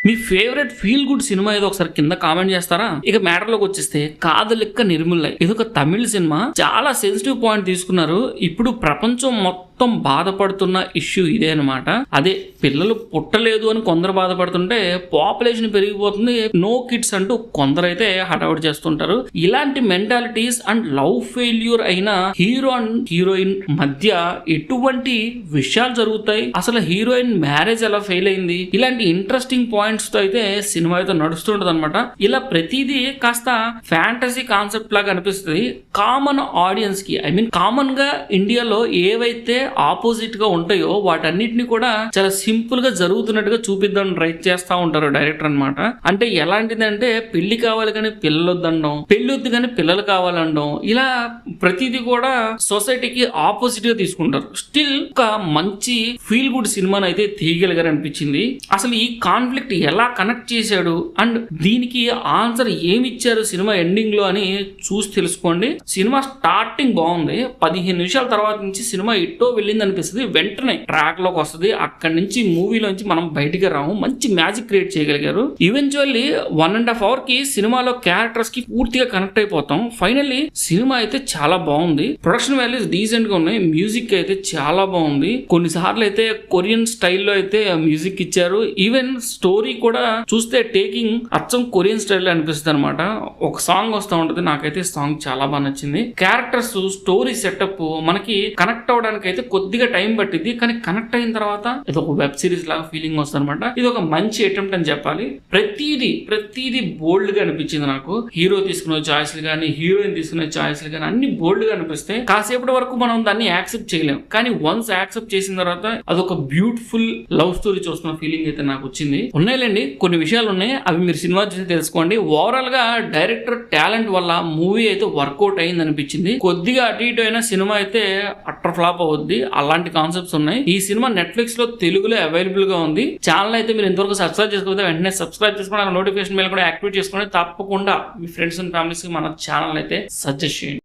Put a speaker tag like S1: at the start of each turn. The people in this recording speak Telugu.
S1: మీ ఫేవరెట్ ఫీల్ గుడ్ సినిమా ఏదో ఒకసారి కింద కామెంట్ చేస్తారా? ఇక మ్యాటర్ లోకి వచ్చేస్తే కాదలిక్క నిర్మూలై ఇది ఒక తమిళ సినిమా. చాలా సెన్సిటివ్ పాయింట్ తీసుకున్నారు. ఇప్పుడు ప్రపంచం మొత్తం బాధపడుతున్న ఇష్యూ ఇదే అనమాట. అదే పిల్లలు పుట్టలేదు అని కొందరు బాధపడుతుంటే పాపులేషన్ పెరిగిపోతుంది, నో కిడ్స్ అంటూ కొందరైతే హడావుడి చేస్తుంటారు. ఇలాంటి మెంటాలిటీస్ అండ్ లవ్ ఫెయిల్యూర్ అయిన హీరో అండ్ హీరోయిన్ మధ్య ఎటువంటి విషయాలు జరుగుతాయి, అసలు హీరోయిన్ మ్యారేజ్ ఎలా ఫెయిల్ అయింది, ఇలాంటి ఇంట్రెస్టింగ్ పాయింట్స్ తో అయితే సినిమా అయితే నడుస్తుంటది అనమాట. ఇలా ప్రతిదీ కాస్త ఫ్యాంటసీ కాన్సెప్ట్ లాగా అనిపిస్తుంది కామన్ ఆడియన్స్ కి. ఐ మీన్ కామన్ గా ఇండియాలో ఏవైతే ఆపోజిట్ గా ఉంటాయో వాటన్నిటిని కూడా చాలా సింపుల్ గా జరుగుతున్నట్టుగా చూపిద్దాం ట్రై చేస్తా ఉంటారు డైరెక్టర్ అనమాట. అంటే ఎలాంటిదంటే పెళ్లి కావాలి కానీ పిల్లలు వద్దనడం, పెళ్లి వద్దు కానీ పిల్లలు కావాలనడం, ఇలా ప్రతిదీ కూడా సొసైటీకి ఆపోజిట్ గా తీసుకుంటారు. స్టిల్ ఒక మంచి ఫీల్ గుడ్ సినిమాని అయితే తీయగలిగారు అనిపించింది. అసలు ఈ కాన్ఫ్లిక్ట్ ఎలా కనెక్ట్ చేశాడు అండ్ దీనికి ఆన్సర్ ఏమి ఇచ్చారు సినిమా ఎండింగ్ లో అని చూసి తెలుసుకోండి. సినిమా స్టార్టింగ్ బాగుంది, 15 నిమిషాల తర్వాత నుంచి సినిమా ఇట్టో వెళ్ళింది అనిపిస్తుంది. వెంటనే ట్రాక్ లోకి వస్తుంది. అక్కడి నుంచి మూవీలోంచి మనం బయటికి రాము. మంచి మ్యాజిక్ క్రియేట్ చేయగలిగారు. ఈవెన్చువల్లీ 1.5 hours కి సినిమాలో క్యారెక్టర్స్ కి పూర్తిగా కనెక్ట్ అయిపోతాం. ఫైనల్లీ సినిమా అయితే చాలా బాగుంది. ప్రొడక్షన్ వాల్యూస్ డీసెంట్ గా ఉన్నాయి. మ్యూజిక్ అయితే చాలా బాగుంది. కొన్నిసార్లు అయితే కొరియన్ స్టైల్లో అయితే మ్యూజిక్ ఇచ్చారు. ఈవెన్ స్టోరీ కూడా చూస్తే టేకింగ్ అచ్చం కొరియన్ స్టైల్లో అనిపిస్తుంది అనమాట. ఒక సాంగ్ వస్తూ ఉంటది, నాకైతే సాంగ్ చాలా బాగా నచ్చింది. క్యారెక్టర్స్, స్టోరీ సెటప్ మనకి కనెక్ట్ అవడానికి అయితే కొద్దిగా టైం పట్టింది, కానీ కనెక్ట్ అయిన తర్వాత ఇది ఒక వెబ్ సిరీస్ లాగా ఫీలింగ్ వస్తుంది అనమాట. ఇది ఒక మంచి అటెంప్ట్ అని చెప్పాలి. ప్రతిదీ బోల్డ్ గా అనిపించింది నాకు. హీరో తీసుకునే చాయిస్లు కానీ, హీరోయిన్ తీసుకునే చాయిస్లు కానీ అన్ని బోల్డ్ గా అనిపిస్తాయి. కాసేపటి వరకు మనం దాన్ని యాక్సెప్ట్ చేయలేం, కానీ వన్స్ యాక్సెప్ట్ చేసిన తర్వాత అదొక బ్యూటిఫుల్ లవ్ స్టోరీ చూస్తున్న ఫీలింగ్ అయితే నాకు వచ్చింది. ఉన్నాయిలేండి, కొన్ని విషయాలు ఉన్నాయి, అవి మీరు సినిమా చూసి తెలుసుకోండి. ఓవరాల్ గా డైరెక్టర్ టాలెంట్ వల్ల మూవీ అయితే వర్కౌట్ అయింది అనిపించింది. కొద్దిగా అటు ఇటు అయినా సినిమా అయితే అట్టర్ ఫ్లాప్ అవుద్ది. అలాంటి కాన్సెప్ట్స్ ఉన్నాయి. ఈ సినిమా నెట్ఫ్లిక్స్ లో తెలుగులో అవైలబుల్ గా ఉంది. ఛానల్ అయితే మీరు ఇంతవరకు సబ్స్క్రైబ్ చేసుకోకపోతే వెంటనే సబ్స్క్రైబ్ చేసుకుని నోటిఫికేషన్ బెల్ కూడా యాక్టివేట్ చేసుకుని తప్పకుండా మీ ఫ్రెండ్స్ అండ్ ఫ్యామిలీస్ కి మన ఛానల్ అయితే సజెస్ట్ చేయండి.